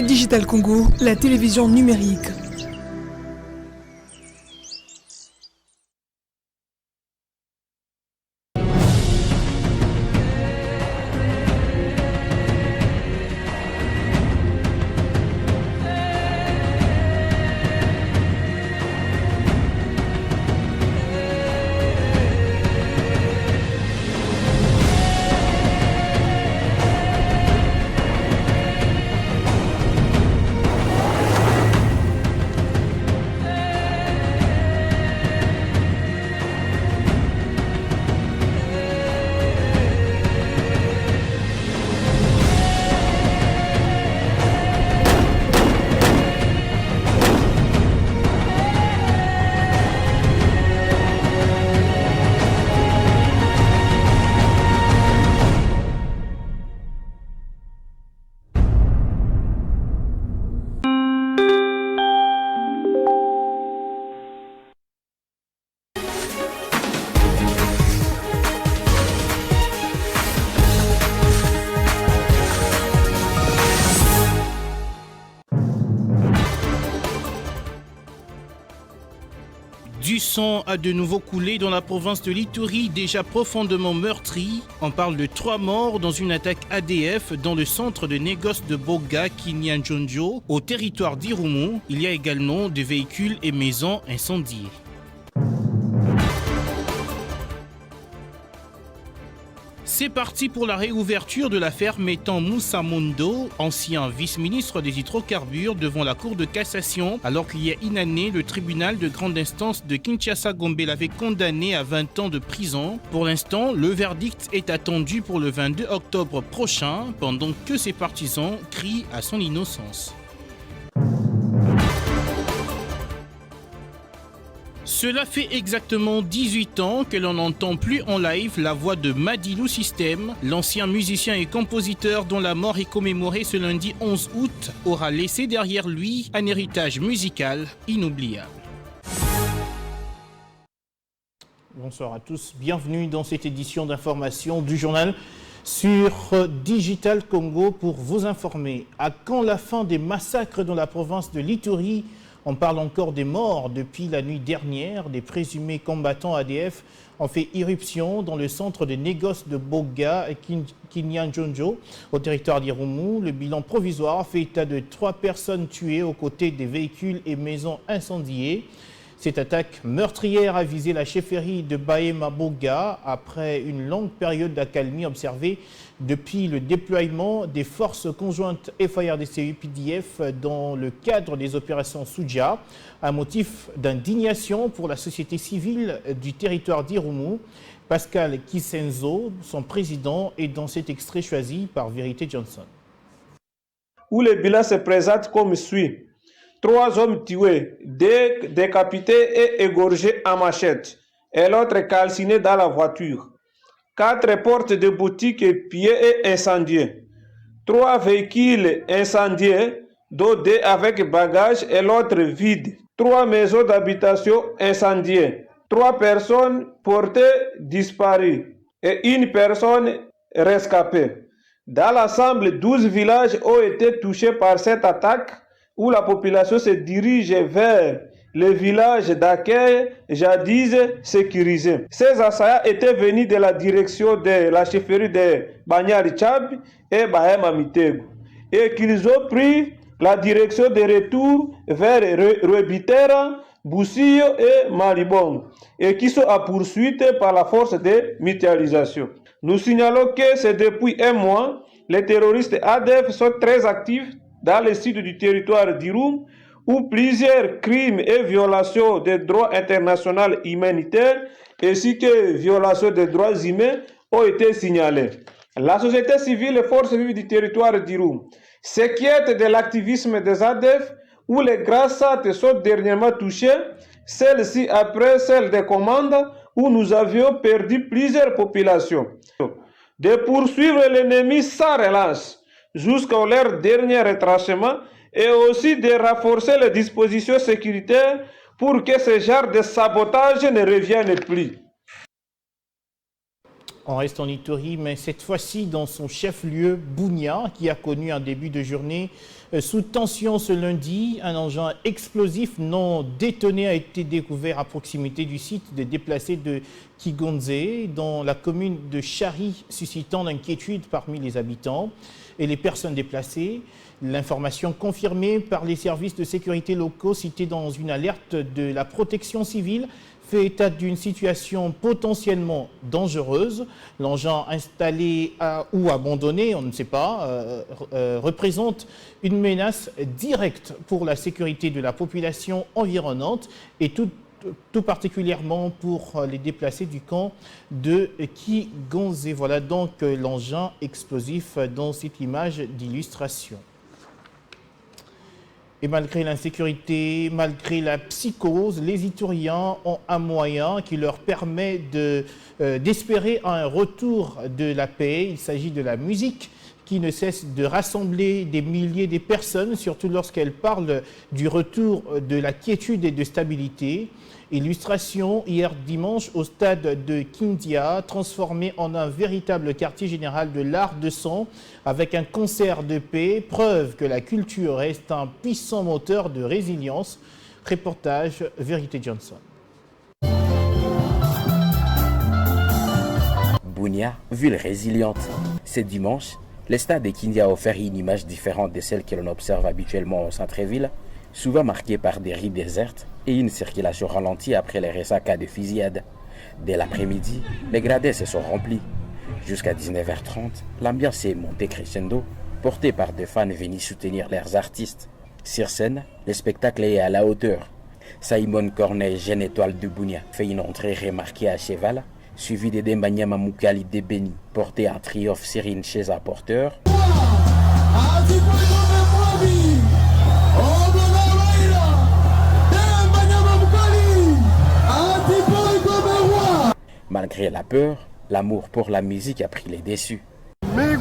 Digital Congo, la télévision numérique. Du sang a de nouveau coulé dans la province de l'Ituri, déjà profondément meurtrie. On parle de 3 morts dans une attaque ADF dans le centre de négoce de Boga, Kinyanjonjo, au territoire d'Irumu. Il y a également des véhicules et maisons incendiées. C'est parti pour la réouverture de l'affaire mettant Moussa Mondo, ancien vice-ministre des hydrocarbures, devant la Cour de cassation, alors qu'il y a une année, le tribunal de grande instance de Kinshasa-Gombe l'avait condamné à 20 ans de prison. Pour l'instant, le verdict est attendu pour le 22 octobre prochain, pendant que ses partisans crient à son innocence. Cela fait exactement 18 ans que l'on n'entend plus en live la voix de Madilou System. L'ancien musicien et compositeur dont la mort est commémorée ce lundi 11 août aura laissé derrière lui un héritage musical inoubliable. Bonsoir à tous, bienvenue dans cette édition d'information du journal sur Digital Congo pour vous informer. À quand la fin des massacres dans la province de l'Ituri? On parle encore des morts depuis la nuit dernière. Des présumés combattants ADF ont fait irruption dans le centre de négoce de Boga et Kinyanjonjo, au territoire d'Irumu. Le bilan provisoire fait état de 3 personnes tuées aux côtés des véhicules et maisons incendiées. Cette attaque meurtrière a visé la chefferie de Bahema Boga après une longue période d'accalmie observée depuis le déploiement des forces conjointes FARDC-UPDF dans le cadre des opérations Souja, un motif d'indignation pour la société civile du territoire d'Irumu. Pascal Kisenzo, son président, est dans cet extrait choisi par Vérité Johnson. Où le bilan se présente comme suit. 3 hommes tués, 2 décapités et égorgés à machette, et l'autre calciné dans la voiture. 4 portes de boutiques pillées et incendiées. 3 véhicules incendiés, dont 2 avec bagages et l'autre vide. 3 maisons d'habitation incendiées. 3 personnes portées disparues et 1 personne rescapée. Dans l'ensemble, 12 villages ont été touchés par cette attaque, où la population se dirige vers les villages d'accueil jadis sécurisés. Ces assaillants étaient venus de la direction de la chefferie de Banyari Tchab et Bahema Mitego, et qu'ils ont pris la direction de retour vers Ruebitera, Boussillo et Malibong, et qui sont à poursuite par la force de mutualisation. Nous signalons que c'est depuis 1 mois, les terroristes ADF sont très actifs dans le sud du territoire d'Irumu, où plusieurs crimes et violations des droits internationaux humanitaires ainsi que violations des droits humains ont été signalés. La société civile et forces vives du territoire d'Irumu s'inquiète de l'activisme des ADF, où les Grassat sont dernièrement touchés, celle-ci après celle des commandes, où nous avions perdu plusieurs populations. De poursuivre l'ennemi sans relâche jusqu'à leur dernier retranchement, et aussi de renforcer les dispositions sécuritaires pour que ce genre de sabotage ne revienne plus. On reste en Ituri, mais cette fois-ci dans son chef-lieu, Bunia, qui a connu un début de journée sous tension ce lundi. Un engin explosif non détoné a été découvert à proximité du site des déplacés de Kigonze, dans la commune de Chari, suscitant l'inquiétude parmi les habitants et les personnes déplacées. L'information confirmée par les services de sécurité locaux cités dans une alerte de la protection civile fait état d'une situation potentiellement dangereuse. L'engin installé ou abandonné, on ne sait pas, représente une menace directe pour la sécurité de la population environnante et tout particulièrement pour les déplacés du camp de Kigonze. Voilà donc l'engin explosif dans cette image d'illustration. Et malgré l'insécurité, malgré la psychose, les Ituriens ont un moyen qui leur permet d'espérer un retour de la paix. Il s'agit de la musique qui ne cesse de rassembler des milliers de personnes, surtout lorsqu'elle parle du retour de la quiétude et de stabilité. Illustration hier dimanche au stade de Kindia, transformé en un véritable quartier général de l'art de son, avec un concert de paix, preuve que la culture reste un puissant moteur de résilience. Reportage Vérité Johnson. Bunia, ville résiliente. Ce dimanche, le stade de Kindia a offert une image différente de celle que l'on observe habituellement au centre-ville, souvent marquée par des rues désertes et une circulation ralentie après les récits de fusillade. Dès l'après-midi, les gradins se sont remplis. Jusqu'à 19h30, l'ambiance est montée crescendo, portée par des fans venus soutenir leurs artistes. Sur scène, le spectacle est à la hauteur. Simon Corneille, jeune étoile de Bunia, fait une entrée remarquée à cheval, suivi de Dembanyama Moukali de Beni, porté en triomphe sur une chaise à porteur. Malgré la peur, l'amour pour la musique a pris les dessus. Mais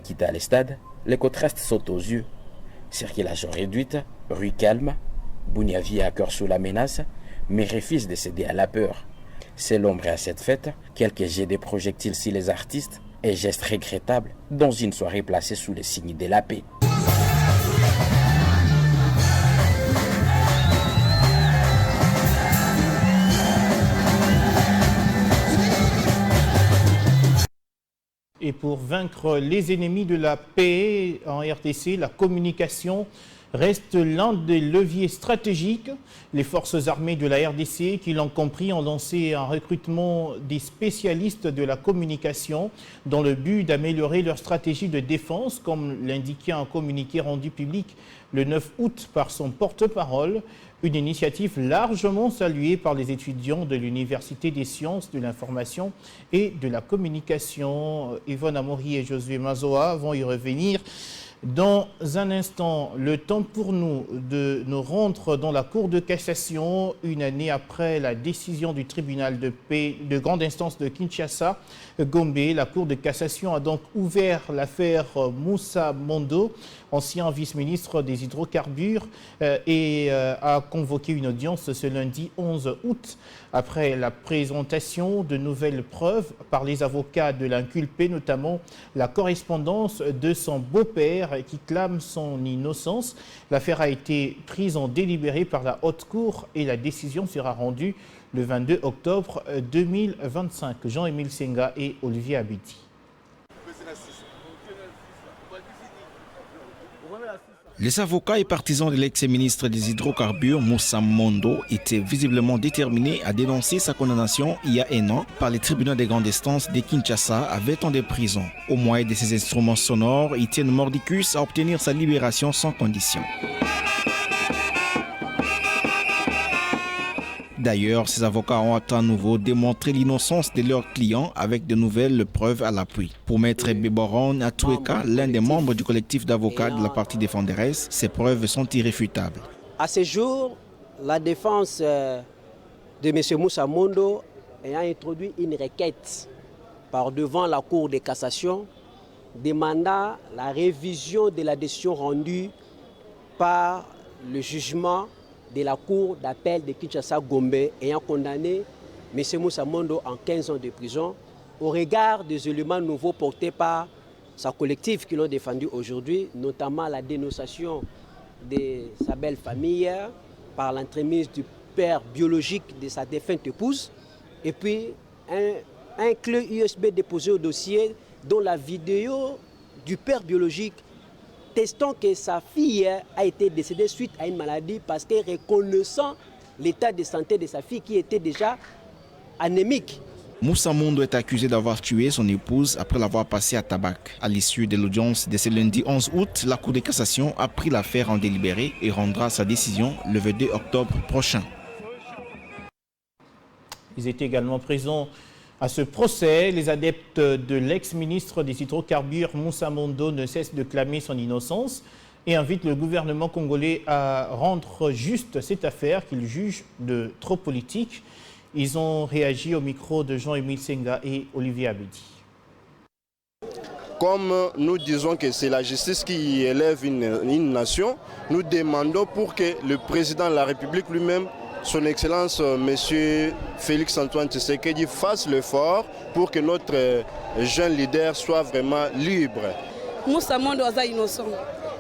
quitta le stade, les contrastes sautent aux yeux. Circulation réduite, rue calme, Bunia vit à cœur sous la menace, mais refuse de céder à la peur. C'est l'ombre à cette fête, quelques jets de projectiles sur les artistes et gestes regrettables dans une soirée placée sous le signe de la paix. Et pour vaincre les ennemis de la paix en RDC, la communication reste l'un des leviers stratégiques. Les forces armées de la RDC, qui l'ont compris, ont lancé un recrutement des spécialistes de la communication dans le but d'améliorer leur stratégie de défense, comme l'indiquait un communiqué rendu public le 9 août par son porte-parole. Une initiative largement saluée par les étudiants de l'Université des sciences de l'information et de la communication. Yvonne Amori et Josué Mazoa vont y revenir dans un instant. Le temps pour nous de nous rendre dans la Cour de cassation une année après la décision du tribunal de paix de grande instance de Kinshasa, Gombe. La Cour de cassation a donc ouvert l'affaire Moussa Mondo, ancien vice-ministre des hydrocarbures, et a convoqué une audience ce lundi 11 août après la présentation de nouvelles preuves par les avocats de l'inculpé, notamment la correspondance de son beau-père qui clame son innocence. L'affaire a été prise en délibéré par la Haute Cour et la décision sera rendue le 22 octobre 2025. Jean-Émile Senga et Olivier Abiti. Les avocats et partisans de l'ex-ministre des hydrocarbures, Moussa Mondo, étaient visiblement déterminés à dénoncer sa condamnation il y a un an par les tribunaux de grande instance de Kinshasa à 20 ans de prison. Au moyen de ses instruments sonores, ils tiennent mordicus à obtenir sa libération sans condition. D'ailleurs, ces avocats ont à nouveau démontré l'innocence de leurs clients avec de nouvelles preuves à l'appui. Pour maître Béboron Atoueka, l'un des membres du collectif d'avocats de la partie défenderesse, ces preuves sont irréfutables. À ce jour, la défense de M. Moussa Mondo ayant introduit une requête par devant la Cour de cassation demandant la révision de la décision rendue par le jugement de la Cour d'appel de Kinshasa-Gombe ayant condamné M. Moussa Mondo en 15 ans de prison au regard des éléments nouveaux portés par sa collective qui l'ont défendu aujourd'hui, notamment la dénonciation de sa belle famille par l'entremise du père biologique de sa défunte épouse, et puis un clé USB déposé au dossier dont la vidéo du père biologique testant que sa fille a été décédée suite à une maladie parce que reconnaissant l'état de santé de sa fille qui était déjà anémique. Moussa Mondo est accusé d'avoir tué son épouse après l'avoir passée à tabac. À l'issue de l'audience de ce lundi 11 août, la Cour de cassation a pris l'affaire en délibéré et rendra sa décision le 22 octobre prochain. Ils étaient également présents à ce procès. Les adeptes de l'ex-ministre des hydrocarbures Moussa Mondo ne cessent de clamer son innocence et invitent le gouvernement congolais à rendre juste cette affaire qu'ils jugent de trop politique. Ils ont réagi au micro de Jean-Émile Senga et Olivier Abedi. Comme nous disons que c'est la justice qui élève une nation, nous demandons pour que le président de la République lui-même, son Excellence M. Félix Antoine Tshisekedi, fasse l'effort pour que notre jeune leader soit vraiment libre. Moussa Mondo est innocent.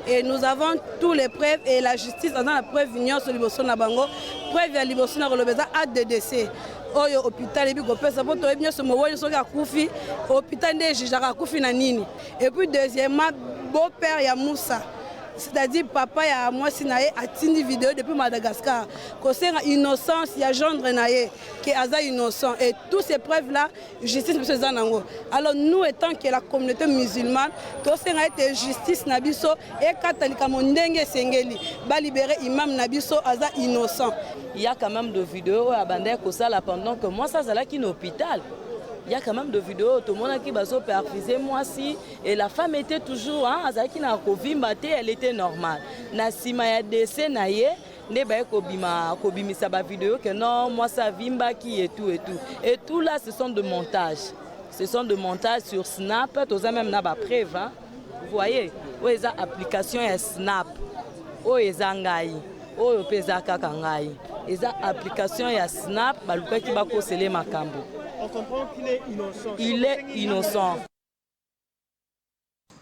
Et nous avons tous les preuves et la justice a la preuve union sur l'Ibosso Nabango, preuve à l'Ibosso Nabango, acte de décès. Oyo hôpital et puis kopesa poto ebinyo so mowoyo so ka kufi hôpital de jijaka kufi na nini. Et puis deuxièmement beau-père ya Moussa, c'est-à-dire papa ya mwasi na ye atindi vidéo depuis Madagascar ko senga innocence ya gendre na ye que aza innocent et tous ces preuves là justice monsieur zanango. Alors nous étant que la communauté musulmane to senga ete justice na biso et katolika mondenge sengeli ba libérer imam na biso aza innocent. Il y a quand même des vidéos à Bandé Kosala pendant que moi ça c'est là qui est hôpital. Il y a quand même des vidéos, tout le monde qui va se perfuser moi si et la femme était toujours qui n'a elle était normale. Nasima ya décès naie ne ba kobimisa ba vidéo que non moi ça vimba qui et tout là ce sont de montages. Ce sont de montages sur Snap, tous même na ba preuve Vous voyez, où est la application ya Snap. Où est ngai. Où pesa kaka ngai. Eza application ya Snap baluka ki ba kosele makambo. On comprend qu'il est innocent. Il est innocent.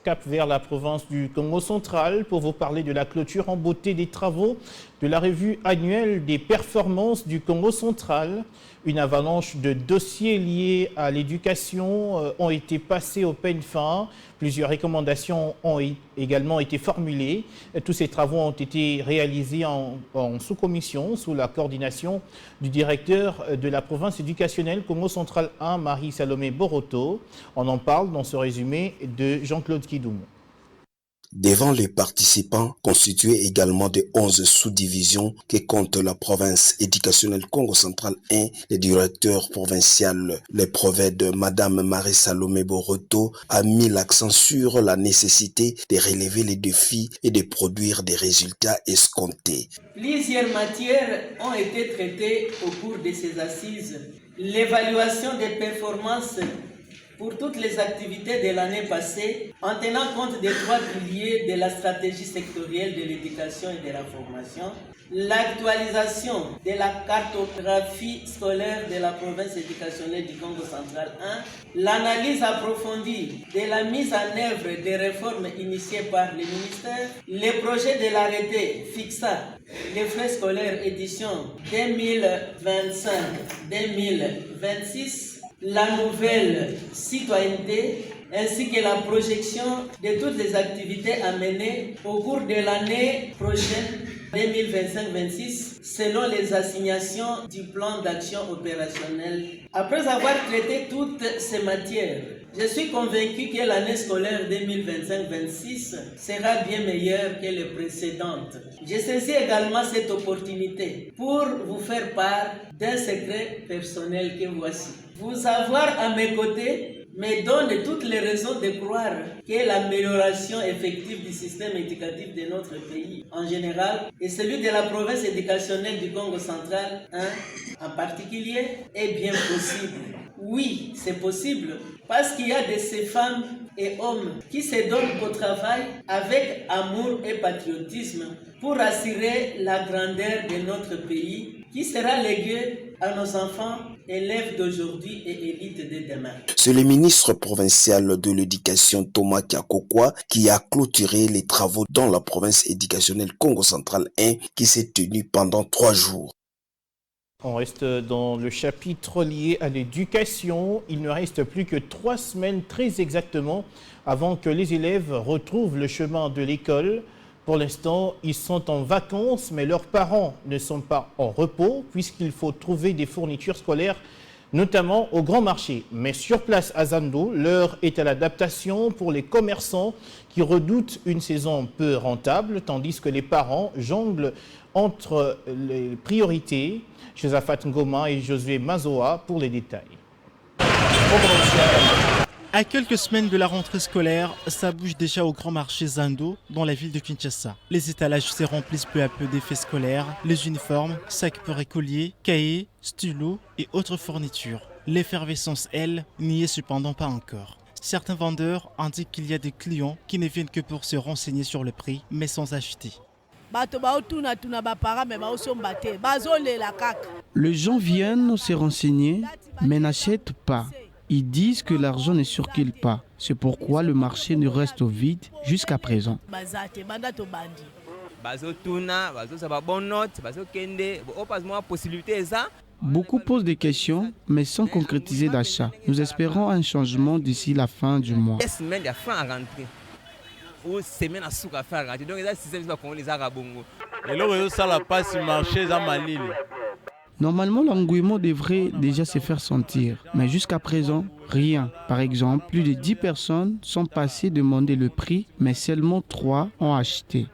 Cap vers la province du Congo central pour vous parler de la clôture en beauté des travaux de la revue annuelle des performances du Congo central. Une avalanche de dossiers liés à l'éducation ont été passés au peigne fin. Plusieurs recommandations ont également été formulées. Tous ces travaux ont été réalisés en sous-commission sous la coordination du directeur de la province éducationnelle Congo central 1, Marie-Salomé Boroto. On en parle dans ce résumé de Jean-Claude Kidoum. Devant les participants, constitués également de 11 sous-divisions que compte la province éducationnelle Congo central 1, le directeur provincial, le prophète Madame Marie-Salomé Boroto, a mis l'accent sur la nécessité de relever les défis et de produire des résultats escomptés. Plusieurs matières ont été traitées au cours de ces assises. L'évaluation des performances pour toutes les activités de l'année passée, en tenant compte des 3 piliers de la stratégie sectorielle de l'éducation et de la formation, l'actualisation de la cartographie scolaire de la province éducationnelle du Congo central 1, l'analyse approfondie de la mise en œuvre des réformes initiées par le ministère, les projets de l'arrêté fixant les frais scolaires édition 2025-2026, la nouvelle citoyenneté ainsi que la projection de toutes les activités à mener au cours de l'année prochaine 2025-26 selon les assignations du plan d'action opérationnel. Après avoir traité toutes ces matières, je suis convaincu que l'année scolaire 2025-26 sera bien meilleure que les précédentes. Je saisis également cette opportunité pour vous faire part d'un secret personnel que voici. Vous avoir à mes côtés me donne toutes les raisons de croire que l'amélioration effective du système éducatif de notre pays en général et celui de la province éducationnelle du Congo central en particulier est bien possible. Oui, c'est possible parce qu'il y a de ces femmes et hommes qui se donnent au travail avec amour et patriotisme pour assurer la grandeur de notre pays qui sera légué à nos enfants, élèves d'aujourd'hui et élites de demain. C'est le ministre provincial de l'éducation Thomas Kiakokwa qui a clôturé les travaux dans la province éducationnelle Congo Central 1 qui s'est tenu pendant 3 jours. On reste dans le chapitre lié à l'éducation. Il ne reste plus que 3 semaines très exactement avant que les élèves retrouvent le chemin de l'école. Pour l'instant, ils sont en vacances, mais leurs parents ne sont pas en repos puisqu'il faut trouver des fournitures scolaires, notamment au grand marché. Mais sur place à Zando, l'heure est à l'adaptation pour les commerçants qui redoutent une saison peu rentable, tandis que les parents jonglent entre les priorités. Josaphat Ngoma et Josué Mazoa pour les détails. À quelques semaines de la rentrée scolaire, ça bouge déjà au grand marché Zando dans la ville de Kinshasa. Les étalages se remplissent peu à peu d'effets scolaires, les uniformes, sacs pour écoliers, cahiers, stylos et autres fournitures. L'effervescence, elle, n'y est cependant pas encore. Certains vendeurs indiquent qu'il y a des clients qui ne viennent que pour se renseigner sur le prix, mais sans acheter. Les gens viennent se renseigner, mais n'achètent pas. Ils disent que l'argent ne circule pas. C'est pourquoi le marché ne reste vide jusqu'à présent. Beaucoup posent des questions, mais sans concrétiser d'achat. Nous espérons un changement d'ici la fin du mois. Normalement, l'engouement devrait déjà se faire sentir, mais jusqu'à présent, rien. Par exemple, plus de 10 personnes sont passées demander le prix, mais seulement 3 ont acheté.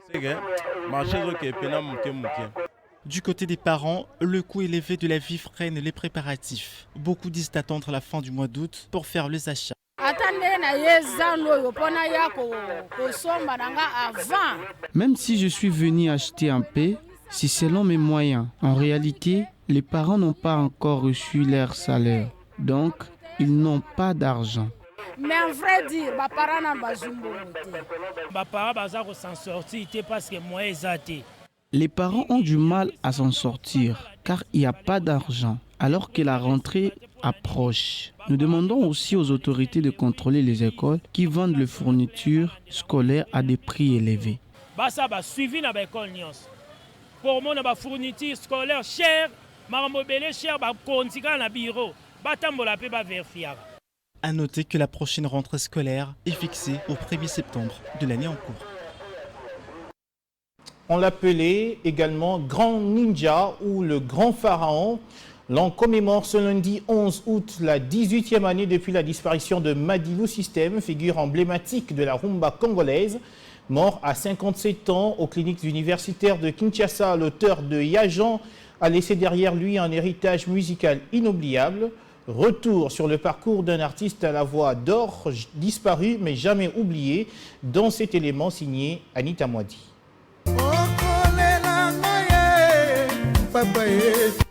Du côté des parents, le coût élevé de la vie freine les préparatifs. Beaucoup disent attendre la fin du mois d'août pour faire les achats. Même si je suis venu acheter un peu, c'est selon mes moyens. En réalité, les parents n'ont pas encore reçu leur salaire, donc ils n'ont pas d'argent. Mais en vrai dire, mes parents n'ont pas s'en sortir parce que moi, les parents ont du mal à s'en sortir car il n'y a pas d'argent alors que la rentrée approche. Nous demandons aussi aux autorités de contrôler les écoles qui vendent les fournitures scolaires à des prix élevés. Pour moi, les fournitures scolaires chères, à noter que la prochaine rentrée scolaire est fixée au 1er septembre de l'année en cours. On l'appelait également Grand Ninja ou le Grand Pharaon. L'on commémore ce lundi 11 août la 18e année depuis la disparition de Madilou System, figure emblématique de la rumba congolaise. Mort à 57 ans aux cliniques universitaires de Kinshasa, l'auteur de Yajan a laissé derrière lui un héritage musical inoubliable. Retour sur le parcours d'un artiste à la voix d'or, disparu mais jamais oublié, dans cet élément signé Anita Mwadi.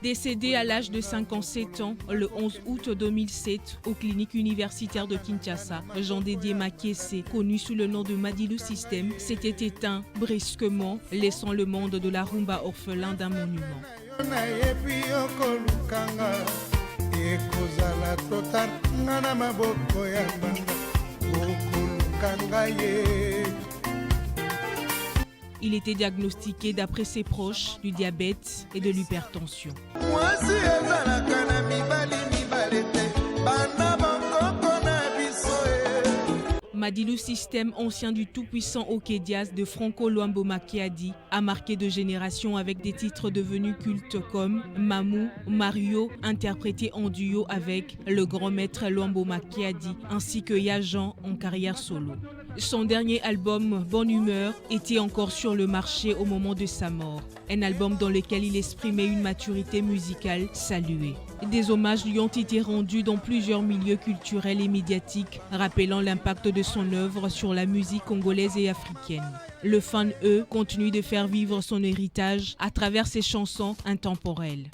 Décédé à l'âge de 57 ans, le 11 août 2007, aux cliniques universitaires de Kinshasa, Jean Dédié Makese, connu sous le nom de Madilou System, s'était éteint brusquement, laissant le monde de la rumba orphelin d'un monument. Il était diagnostiqué d'après ses proches du diabète et de l'hypertension. Madilou System, ancien du tout-puissant Okedias de Franco Luambo Makiadi, a marqué de générations avec des titres devenus cultes comme Mamou, Mario, interprété en duo avec le grand maître Luambo Makiadi, ainsi que Yajan en carrière solo. Son dernier album, Bonne Humeur, était encore sur le marché au moment de sa mort. Un album dans lequel il exprimait une maturité musicale saluée. Des hommages lui ont été rendus dans plusieurs milieux culturels et médiatiques, rappelant l'impact de son œuvre sur la musique congolaise et africaine. Le fan, continue de faire vivre son héritage à travers ses chansons intemporelles.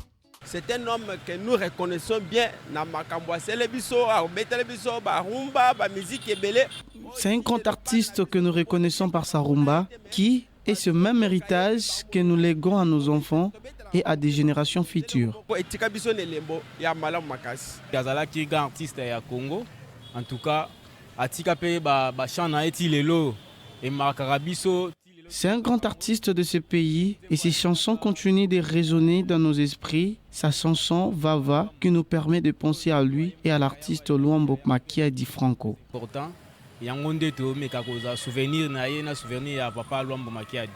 C'est un homme que nous reconnaissons bien. C'est un grand artiste que nous reconnaissons par sa rumba qui, et ce même héritage que nous léguons à nos enfants et à des générations futures. Azalaki grand artiste ya Congo, en tout cas, atika pe ba chana eti lelo et Makarabiso. C'est un grand artiste de ce pays et ses chansons continuent de résonner dans nos esprits. Sa chanson Vava qui nous permet de penser à lui et à l'artiste Luambo Makiadi Franco. Pourtant, yangonde to meka koza souvenir na ye na souvenir ya papa Luambo Makiadi.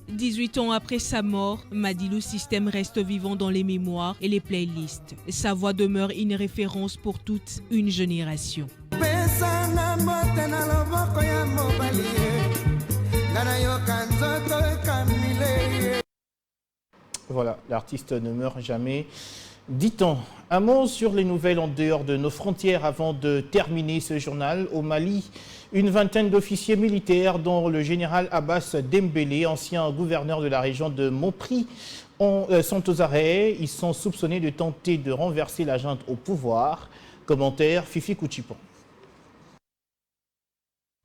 18 ans après sa mort, Madilu System reste vivant dans les mémoires et les playlists. Sa voix demeure une référence pour toute une génération. Voilà, l'artiste ne meurt jamais. Dit-on, un mot sur les nouvelles en dehors de nos frontières avant de terminer ce journal. Au Mali, une vingtaine d'officiers militaires, dont le général Abbas Dembélé, ancien gouverneur de la région de Mopri, sont aux arrêts. Ils sont soupçonnés de tenter de renverser la junte au pouvoir. Commentaire Fifi Kouchipon.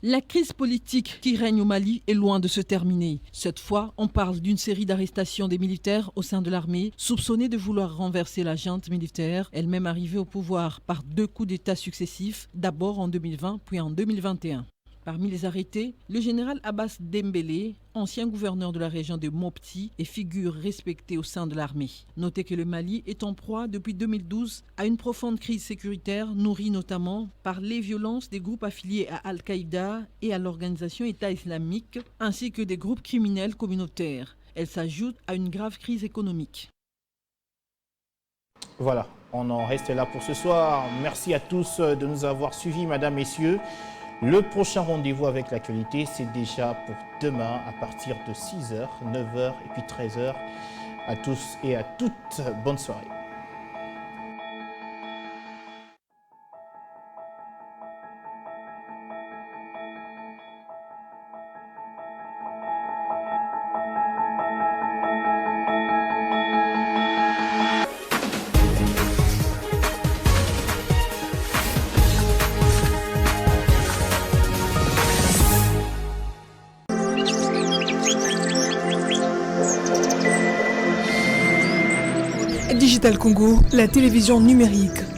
La crise politique qui règne au Mali est loin de se terminer. Cette fois, on parle d'une série d'arrestations des militaires au sein de l'armée, soupçonnés de vouloir renverser la junte militaire, elle-même arrivée au pouvoir par 2 coups d'État successifs, d'abord en 2020 puis en 2021. Parmi les arrêtés, le général Abbas Dembélé, ancien gouverneur de la région de Mopti et figure respectée au sein de l'armée. Notez que le Mali est en proie depuis 2012 à une profonde crise sécuritaire nourrie notamment par les violences des groupes affiliés à Al-Qaïda et à l'organisation État islamique, ainsi que des groupes criminels communautaires. Elle s'ajoute à une grave crise économique. Voilà, on en reste là pour ce soir. Merci à tous de nous avoir suivis, mesdames, messieurs. Le prochain rendez-vous avec l'actualité, c'est déjà pour demain à partir de 6h, 9h et puis 13h. À tous et à toutes, bonne soirée. Digital Congo, la télévision numérique.